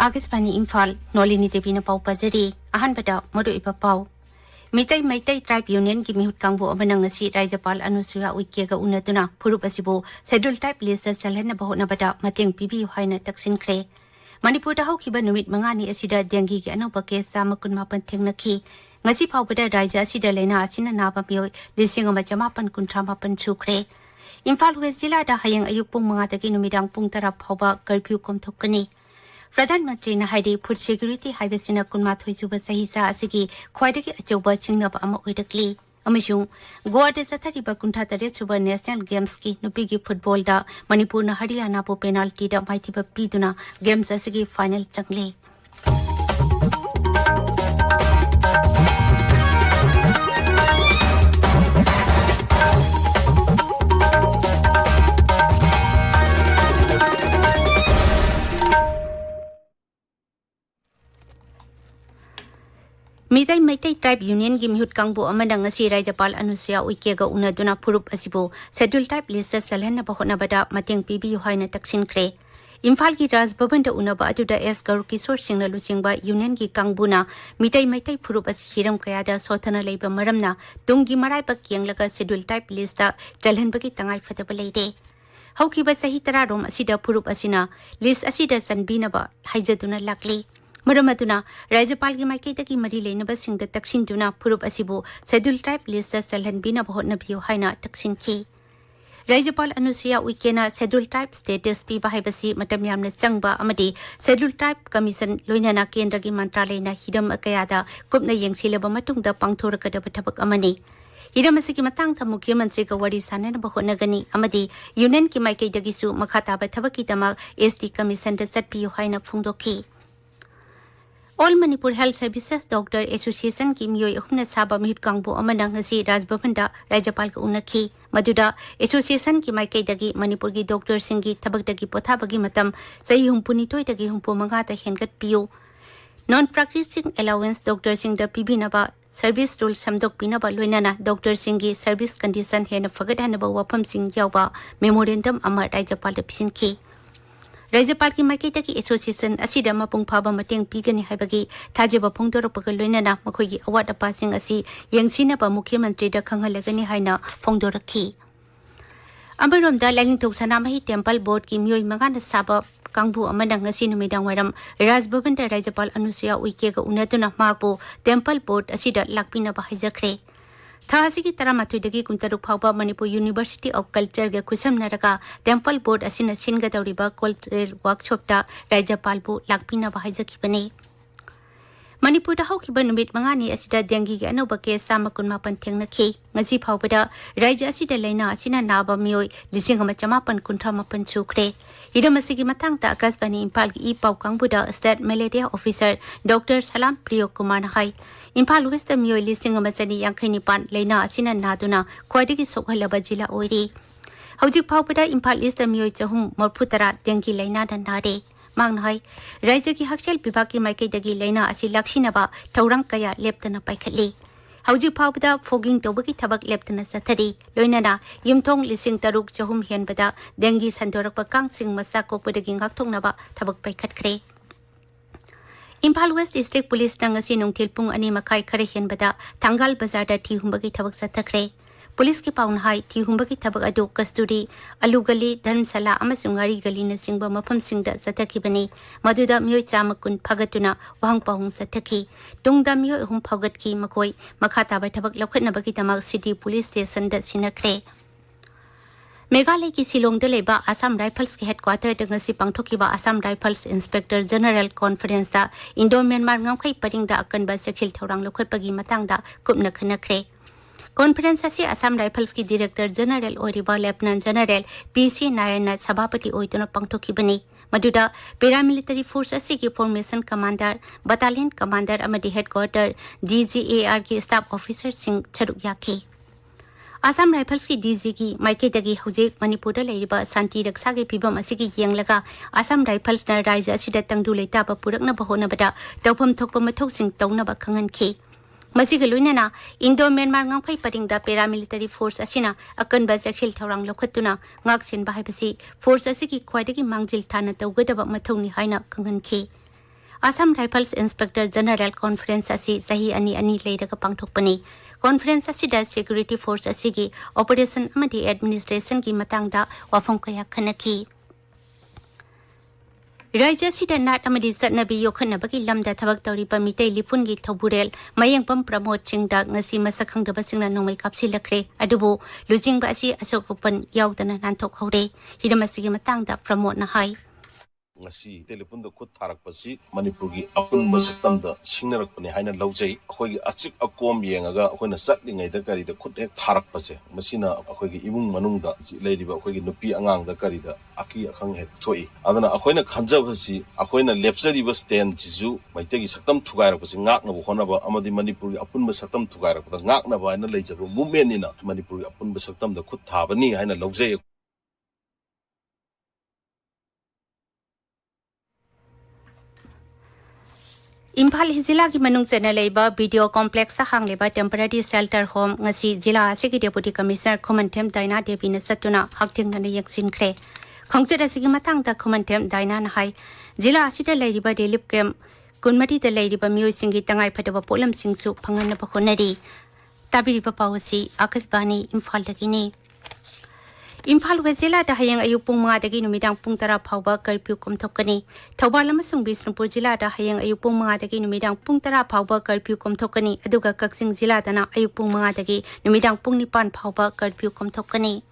Agasbani Imphal, Nolini Devi na pau pazari, ahan bada modu ipa pau. Maitai Tribe Union gi mihut kangbo amanang ngasi Raijapal Anusuya Wikega unatuna purup asibo Schedule Tribe list salhan bahot na bada mateng pibi haina taksin kre. Manipur da haukiba numit mangani asida dengi gi anaupa ke sama kunmapan tengnaki. Ngasi pau bada Raija asida lena asina naba miyo lising amachamapan kuntramapan chukre. Imphal West Jila da hayang ayupung mga taki numidang pung tarap hauba curfew komthokani. प्रधानमंत्री ने Heidi food security हाइबेसिना कुनमा थोइजुबा सहिसा असिगी ख्वाइदगी अचौबा चिंगनबा अमा ओइदकली अमसुं गोवादा जथारिबा कुंठा तरे सुबा national games की नुपीगी football दा मणिपुर ना हरियाणा पो penalty दा माइथिबा पीदुना गेम्स असिगी फाइनल चंगले Maitai Tribe Union gi mihut kangbo amanda ngasi Raijapal Anusuya Wikega unaduna purup asibo Schedule Tribe list salhan na bahot na bada mateng pibi haina taksin kre. Imphal gi Raj Bhavan da unaba aduda S Garu Kishore Singh na luchingba Union gi kangbuna maitai purup as hiram kaya da sothana leiba maramna tungi marai ba kianglaga Schedule Tribe list da jalhan bagi tangai fataba leide. Haukiba sahi tararom asida purup asina list asida sanbina ba haijaduna lakli. Muramaduna, Raijapal gi maike taki mari lenaba singda taksin duna purup asibo Schedule Tribe list salhan bina bahot na biyo haina taksin ki. Raijapal Anusuya Wikena Schedule Tribe status pi bahibasi matam yamna changba amadi Schedule Tribe Commission loinana kendra gi mantralay na hidam akayada kupna yengsilaba matungda pangthorakada bathabak amani. Hidam asigi matang ta Mukhyamantri ka wari sana na bahot na gani amadi Union ki maike dagisu makhata bathabaki tama SD Commission da satpi haina phungdoki. All Manipur Health Services Doctor Association ki miyoy ahumna saba mihut kangbo amanang ngasi Raj Bhavan da Raijapal ka unaki maduda association ki maikay dagi Manipur gi doctor singi tabag dagi pothabagi matam sahi humpunitoy dagi humpu mga ta hengat piyo non practicing allowance doctor sing da pibinaba service rule samdok pinaba loinana doctor singi service condition hena fagadhanaba wapam sing yawba memorandum ama Raijapal da pisinki Raijapal ki maike taki association asida mapung phaba mateng pigani haibagi thajeba phongdorapaka loinana makhoigi award apasing asi yengsina ba Mukhyamantri da khanghalagani haina phongdorakhi Ambarom da Laling Toksana Mahi Temple Board ki miyoy mangana saba kangbu amana ngasi numidang waram Raj Bhavan da Raijapal Anusuya Wikega unaduna makbo Temple Board asida lakpina ba haijakre Thasigi Taramatu dagi kuntaruk phauba Manipur University of Culture ga kusam naraka Temple Board asina singa dauriba cultural workshop ta Raijapal bu lakpina bahajaki bane Manipur da haukiba numit mangani asida dengi ga anoba ke sama kunma panteng nakhi ngasi phauba da Raija asida leina asina naba miyoy lisingama chamapan kuntramapan chukre Hidam asigi matang ta Agasbani Imphal gi pau kangbu da State Malaria Officer Dr. Salam Priyo Kumar hai Imphal West miyoy lisingama sani yangkhaini pan leina asina naduna khwadigi sokhalaba jila oiri Haujik phauba da Imphal East miyoy chahum morphutara dengi leina da nare Mangnai, Raija ki Hakshal Bibaki Maike dagi Lena asi Lakshinaba, Taurang Kaya Leptana Paikali. Hauji Pabda, Fogging Tobaki Tabak Leptana Satari, Loinana, Yumtong Lising Taruk Jahum Hianbada, Dengi Santorapa Kang Sing Masako Pudaging Haktong Naba, Tabak Paikat Kre. Imphal West District Police Nangasi Nung Tilpung Ani Makai Kare Hianbada, Tangal Bazada Tihumbaki Tabak Satakre. Police ki paun hai thi humbaki thabak adu kasturi alugali dharmsala amasung ari gali na singba mafam singda sataki bani maduda myoy chamakun phagatuna wahang pahung sataki tungda myoy hum phagat ki makoi makhata ba thabak lokhatna bagi tamak city police station da sinakre Meghalaya ki Shillong da leba Assam Rifles ki headquarter da ngasi pangthoki ba Assam Rifles Inspector General Conference da Indo-Myanmar ngamkhai paring da akan ba sekhil thorang lokhat pagi matang da kupna khanakre Conference asi Assam Rifles ki Director General Oriba Lieutenant General PC Nayana Sabhapati oituna pangthoki bani maduda paramilitary force asi ki formation commander battalion commander amadi headquarter DGAR ki staff officer sing charuk yaki Assam Rifles ki DG ki maike dagi hujek Manipur da leiba santi raksa ge pibam asi ki yenglaga Assam Rifles na raija asi da tangdu leita ba purakna bahona bada tawpham thokpa mathok sing tawna ba khangan ki Masih Indo-Myanmar ngangpai paring da paramilitary force asina akan ba jakshil thorang lokhatuna ngaksin bahai basi force asiki khwaidagi mangjil thana tawgadaba mathongni haina kanghan ki Assam Rifles Inspector General Conference asi sahi ani leiraga pangthokpani. Conference asida Security Force asigi Operation amadi Administration ki matangda wafam kaya khanaki. Raja sida nat amadi satnabi yokhanabagi lamda thabak tawriba mitay lipungi thoburel mayangpam promote chingda ngasi masakhangdaba singna nongmai kapsilakre adubu lujingba asi asokopan yaudana nanthok hore hidamasigi matangda promote na hai ngasi telepon da khut tharak pasi manipur gi apun system da singnarak pani haina laujai akhoi gi achik akom yengaga akhoi satlingai da kari da khut hek tharak pase masina akhoi gi imung manung da leiriba akhoi gi nupi angang da kari da aki akhang hek thoi adana akhoi na khanjab hasi akhoi na lepsari ba stand jisu maite gi saktam thugai rak pasi ngak na khona ba amadi manipur gi apun ba saktam thugai rak da ngak na ba na leijaba movement ni na manipur gi apun ba saktam da khut thabani haina laujai Imphal Zilla ki manung chena leiba video complex sa hangleba temporary shelter home ngasi jila asigi deputy commissioner Khomantem Daina Devi na satuna hakting na yaksin kre khongchera sigi matang da Khomantem Daina na hai jila asida leiba relief camp kunmati da leiba miyoi singi tangai phataba polam singsu phangan na pakhonari tabiri pa pawsi akasbani Imphal dagini Imphal Wezela da hayang ayupung mga dagi numidang pung tara phawba curfew komthokani Thobal amasung Bisnupur jila da hayang ayupung mga dagi numidang pung tara phawba curfew komthokani aduga Kaksing jila dana ayupung mga dagi numidang pung nipan phawba curfew komthokani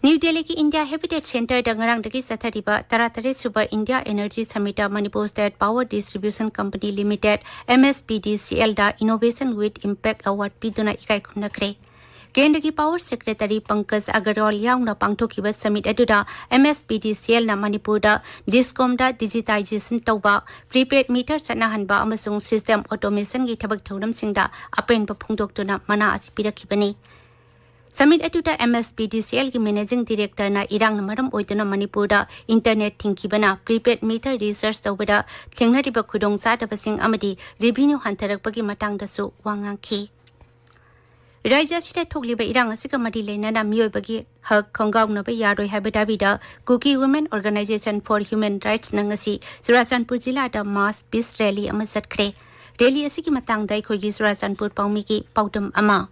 New Delhi ki India Habitat Center da ngarang dagi sathariba taratare suba India Energy Summit Manipur State Power Distribution Company Limited MSPDCL da Innovation with Impact Award piduna ikai khunakre Kendra ki Power Secretary Pankaj Agarwal yaungna pangthokiba summit aduda MSPDCL na Manipur da Discom da digitization tawba prepaid meter sanahanba amasung system automation gi thabak thoram singda apen ba phungdoktuna mana asipirakibani Summit aduda MSPDCL ki Managing Director na irang namaram oiduna Manipur da internet thingkibana prepaid meter research tawbada thengnariba khudong sadabasing amadi revenue hantarakpagi matangda su wangangki Raja sida thokliba irang asika madi leinana miyoi hak khongaung na ba yaroi habidabida Cookie Women Organization for Human Rights nangasi Surachanpur jila da mass peace rally ama satkre rally asiki matang dai khogi Surachanpur paumi ki paudam ama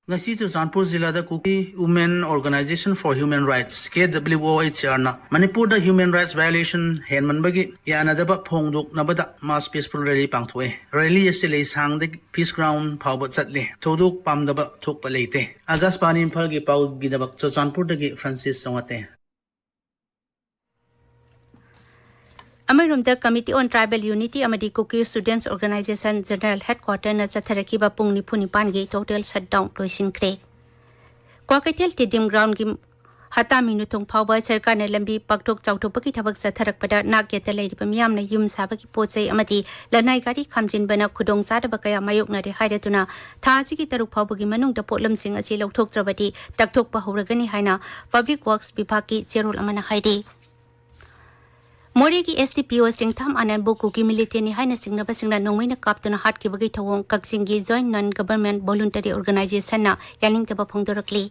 Ngasi Surachanpur Zilla da Cookie Women Organization for Human Rights KWOHR na Manipur da human rights violation henman bagi yana da ba phongduk na ba da mass peaceful rally pangthoi rally asile sang da peace ground phawba chatle thoduk pam da ba thok pa leite August pani Imphal gi pau gi da ba Surachanpur da gi Francis Songate Amarum the Committee on Tribal Unity Amadi Cookie Students Organization General Headquarter na Satharakiba Pung Nipuni Pangi total shutdown Loisin Kre. Kwakatel Tidim Ground Gim Hata Minutung Power Serkan Lambi Paktok Chautopaki Tabak Satharak Pada Nagyata Lady Pamiam na Yum Sabaki Potsay Amati Lanai Gari Kamjin Bana Kudong Sadabakaya Mayok na de Haidatuna Taziki Taruk Pabagi Manung the Potlam Sing Asilo Tok Trabati Taktok Bahuragani Haina Public Works Bipaki Zerul Amana Haidi. Moregi STPO Singtham Anan Boku ki military haina singna basingna nongmina kaptuna hat ki bagi thawong Kaksingi joint non-government voluntary organization na yaning taba phongdorakli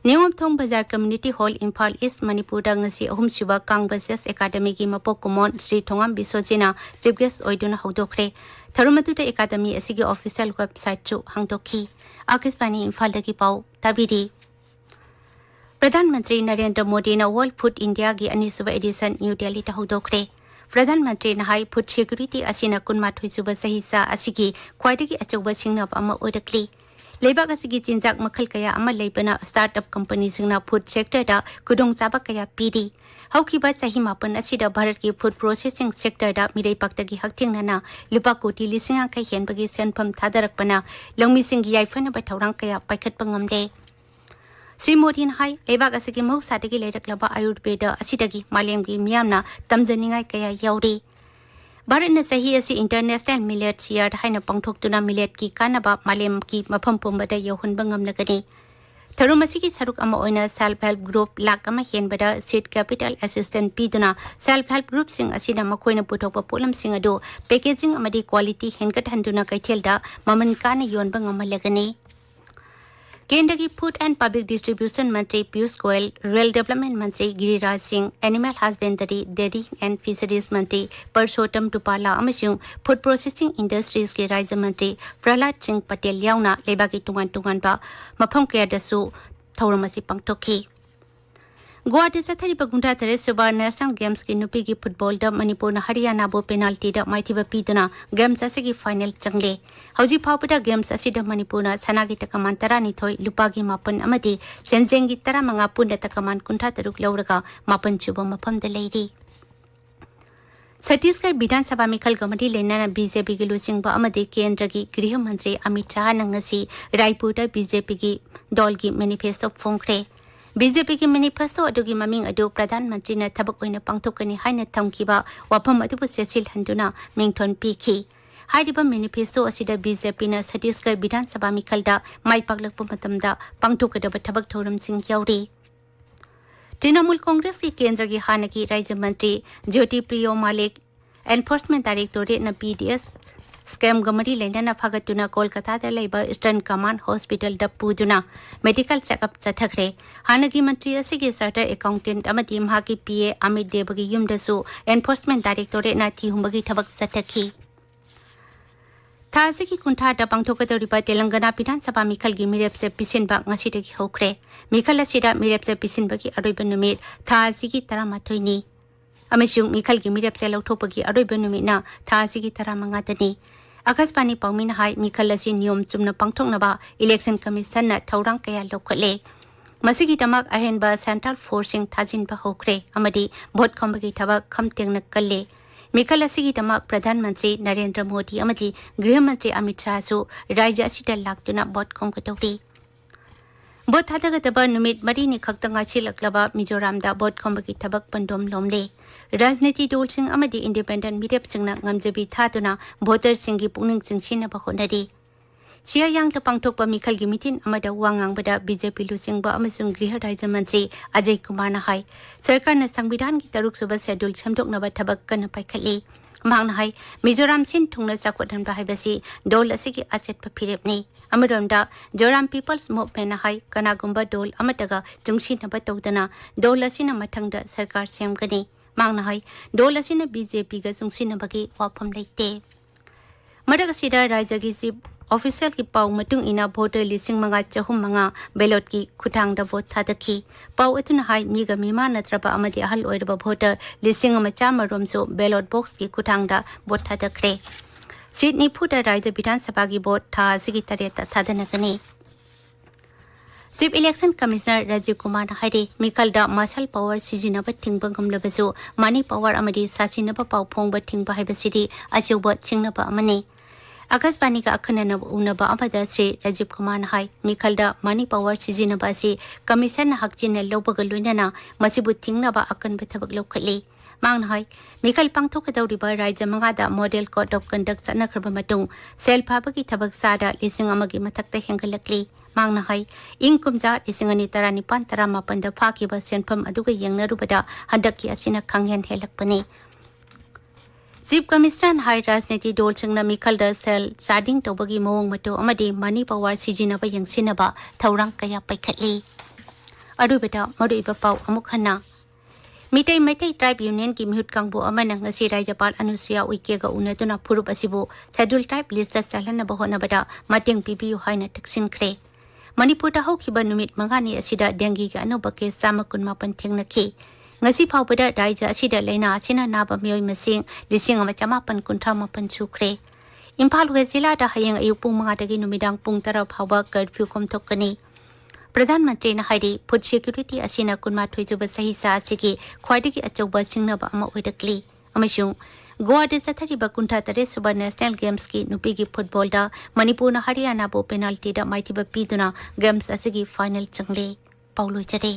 Newam Thong Bazar Community Hall Imphal East Manipur da ngasi ahum suba Kang Business Academy ki mapok kumon Sri Thongam Bisojina chief guest oiduna hodokre Tharumatu da academy asigi official website chu hangdokhi Akisbani Imphal da ki pau tabidi Pradhan Mantri Narendra Modi na World Food India gi anisuba edition New Delhi ta hodokre Pradhan Mantri na High Food Security asina kunma thoisuba sahisa asigi khwaidagi achauba singna ama odakli Lebak asigi chinjak makhal kaya ama leibana startup company singna food sector da kudong chaba kaya pidi haukiba sahi mapan asida Bharat ki food processing sector da mirei paktagi hakting nana lupa koti lisinga kai henbagi senpham thadarakpana longmi singi yaifana ba thaurang kaya paikhat pangamde Sri Modi Hai, Lebak asigi mau sadagi leidaklaba Ayurveda asidagi malemgi miyamna tamjaningai kaya yauri. Bharat na sahi asi International Millet Year haina pangthoktuna millet ki kanaba malem ki mafam pumbada yahunba ngamlagani. Tharum asigi saruk ama oina self-help group lak ama henbada state capital assistant piduna self-help group sing asina makoina puthokpa polam sing ado packaging amadi quality henkat handuna kaithelda maman kana yonba ngamalagani. केंद्र की food and public distribution मंत्री Piyush Goyal, rail development मंत्री Giriraj Singh, animal husbandry, dairy and fisheries मंत्री परसोत्तम रुपाला अमसुंग food processing industries के राज्य मंत्री प्रहलाद सिंह पटेल याउना लेबाकी टुंगान-टुंगानबा मफम कयादसु थौरम असि पांगथोखी। गुवाहाटी चथरिबा गुंडा तरेस सुबा नेशनल गेम्स की नुपी की फुटबॉल द मणिपुर हरियाणा बो पेनाल्टी द माइथिबा पीदुना गेम्स असि फाइनल चंगले। हौजी फावबदा गेम्स असि द मणिपुर सनागी तकमान 12 लुपागी 9 अमदी सेंजेंगी 15 पुण्य तकमान 53 लौरगा 9 सुबा मफम द लेरी। छत्तीसगढ़ विधानसभा मिखल गमडी लेना बीजेपी की लुचिंगबा अमदी केंद्र की गृह मंत्री अमित शाह नंगसी रायपुर बीजेपी की दल की मैनिफेस्टो फोंखरे। बीजेपी की मैनिफेस्टो अदुगी ममिंग अदु प्रधानमंत्री ने थबक ओइना पांगथोकनी हाइना थमकिबा वाफम अदुबु सेसिल हंदुना मिंगथोन पीखी। हाइदिबा मैनिफेस्टो असिदा बीजेपी ने छत्तीसगढ़ विधानसभा मिखलदा माइपाकलकपा मतमदा पांगथोकदबा थबक थौरमसिंग याउरी। तृणमूल कांग्रेस की केंद्र की हाना की राज्य मंत्री ज्योति प्रियो मालिक एनफोर्समेंट डायरेक्टोरेट न पीडीएस स्कैम गमरी लेना फागतुना कोलकाता लेबा ईस्टर्न कमांड हॉस्पिटल पुदुना मेडिकल चेकअप चथखरे। हानगी मंत्री असिगे चार्टर अकाउंटेंट अमदी महाकी पीए अमित देबगी युमदसु एनफोर्समेंट डायरेक्टोरेट न थीहुंबगी थबक चथखी। थासी की कुंठा पांगथोकदौरिबा तेलंगाना विधानसभा मिखल की मिरेप से पिसिनबा ngasi होख्रे। मिखल असिदा मिरेप से पिसिनबगी अरोइबा नुमित थासी की 13 अमसुंग मिखल की मिरेप से लौथोपगी अरोइबा नुमितना थासी की 15 आकाशवाणी पाउमिन हाई मिखल असि नियम चुमना पांगथोकनबा इलेक्शन कमीशन न थौरांग कया लौखले। मसिगी दमक अहेनबा सेंट्रल फोर्सिंग थाजिनबा होख्रे अमदी भोट खंबगी थबक खमतेंगन कल्ले। मिखल असिगी दमक प्रधानमंत्री नरेंद्र मोदी अमदी गृह मंत्री अमित शाह राज्य असिदा लाक्तुना भोट खंगतौरी। भोट थादगदबा नुमित मरीनी खक्तंगा छिलकलबा मिजोरामदा भोट खंबगी थबक पंडोम लोमले। राजनीति दलसिंग अमदी इंडिपेंडेंट मिरेपसिंगना ngamjabi थादुना भोटर सिंगी पुनिंग सिंगसिनबा होनरी। सियायांग पांगथोकपा मिखल की मिटिन अमदा वांगांगबदा बीजेपी लुचिंगबा अमसुंग गृह राज्य मंत्री अजय कुमार हाई सरकार ने संविधान की 3 सुबह शेड्यूल सेमदोकनबा थबक कन पाइखली। मांगना हाई मिजोराम सिन थुंगना चाकोदनबा हाइबसी दल असिगी अचेतपा फिरेपनी। अमरोमदा जोराम पीपल्स मूवमेंट हाई कनागुंबा दल अमतगा जुंगसिनबा तौदना दल असिना मथंगदा सरकार सेमगनी। मांगना हाई दल असिना बीजेपी गा जुंगसिनबगी वाफम लेते। मरगसिदा राज्य की चीफ ऑफिसर की पाउ मतुंग इना भोटर 5,500 बेलोट की खुटांगदा भोट थादखी। पाउ अतुना हाई मीगा मीमा नत्रबा अमदी अहल ओइरबा भोटर 5,500 रोमसो बेलोट बॉक्स की खुटांगदा भोट थादखरे। सीट निफुदा राज्य विधानसभा की भोट था सिगी तरेता थादनगनी। Chief election commissioner Rajiv Kumar हाइदे मिखलदा मार्शल पावर सिजिनबा थिंगबा गमलबसु मनी पावर अमदी सासिनबा पाउ फोंगबा थिंगबा हाइबसिदी अचौबा चिंगनबा अमनी। आकाशवाणी का अखनन उनबा अमदा श्री राजीव कुमार हाई मिखलदा मनी पावर सिजिनबा से कमिशन हकजिन लौबगा लोइनना मसिबु थिंगनबा अकनबा थबक लौखली। मांगना हाई मिखल पांगथोकदौरिबा राज्य मंगादा मॉडल कोड ऑफ कंडक्ट चनखरबा मतुंग सेल फाबगी थबक सादा 1,000 मथक्ता हेंगलकली। मांगना हाई इंग कुमजा 2019-18 दा फाकिबा सेनफम अदुगा यंगनरुबदा हंदकी असिना खंगहेन हेलकपनी। चीफ कमिश्नर हाई राजनीति दलसिंगना मिखलदा सेल चार्डिंग तौबगी मवंग मतो अमदी मनी पावर सिजिनबा यंगसिनबा थौरांग कया पाइखली। अरुबदा मरुइबा पाउ अमुक हन्ना मिटै मैतै ट्राइब यूनियन की मिहुत कांगबो अमना ngasi राज्यपाल अनुसुया उइकेगा उनदुना फुरुप असिबो शेड्यूल टाइप लिस्ट चलहनबा होनबदा मतेंग पिबियु हाइना तक्सिनख्रे। मणिपुर दा हौखिबा नुमित मंगानी असिदा डेंगी का अनोबा केस 19 थेंगनखी। ngasi फावबदा राज्य असिदा लेना असिना नाबा मियोय मसिंग 1958 सुख्रे। इम्फाल वेस्ट जिला दा हयंग अयुक पुंग 5 दगी नुमिदांग पुंग 10 फावबा कर्फ्यू कोमथोकनी। प्रधानमंत्री ने हाइदे फूड सिक्योरिटी असिना 12 जुब सही सा असिगी ख्वाइदगी अचौबा सिंगनबा अमा ओइदकली। अमसुंग गोवादे चथरिबा 53 सुबह नेशनल गेम्स की नुपी की फुटबॉल दा मणिपुर हरियाणा बो पेनाल्टी दा माइथिबा पीदुना गेम्स असिगी फाइनल चंगले। पाउलो चरे।